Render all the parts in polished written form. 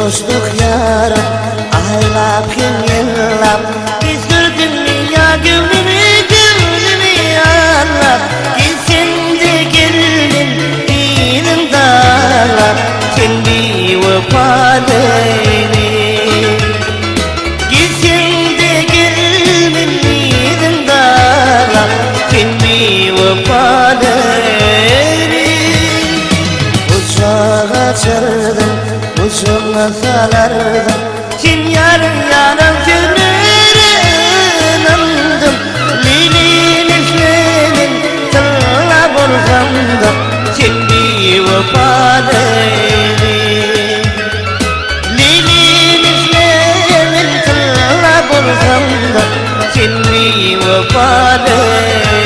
dostluk yara aylap yıllar Bizdirdin dünya gönlümü yarlar Gitsin de gelin dinim dağlar Sen bir vefalıydı Gitsin de gelin dinim dağlar Sen bir vefalıydı Uçağa çağırdım uçurma salardım Kim yarın yarın gönlüne nandım Lilin ismenin tırla bolsam da Sen bir vefalıydı Lilin ismenin tırla bolsam da Sen bir vefalıydı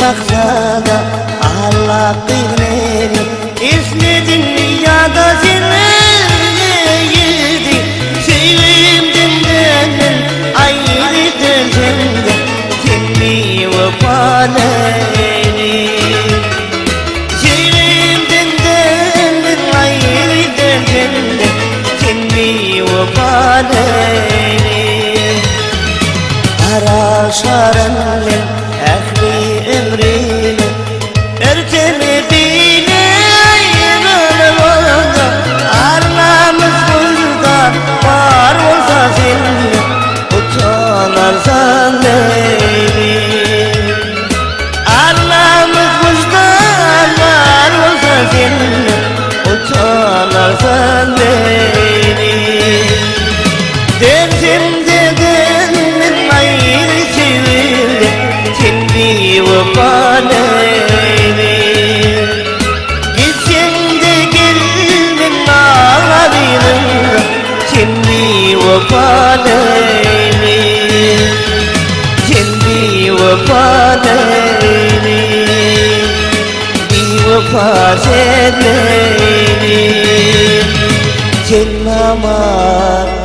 Maksada Allah kıymetini İzledin dünyada zirveydi Sevimdim benden ayrıdır cennet Kendi vefalıydı Sevimdim benden ayrıdır cennet Kendi vefalıydı Araşaranın ehli emrini Ertemediğine ayrılık oldu Arlamız burada var olsa seninle Utanarsan beni Arlamız burada var olsa seninle Utanarsan beni Dersimde gönlüm ayrı sevildi Kendi vefalıydı Gitsin de gelin ağabeyim Kendi vefalıydı Kendi vefalıydı Bir vefa sevmedi Cennet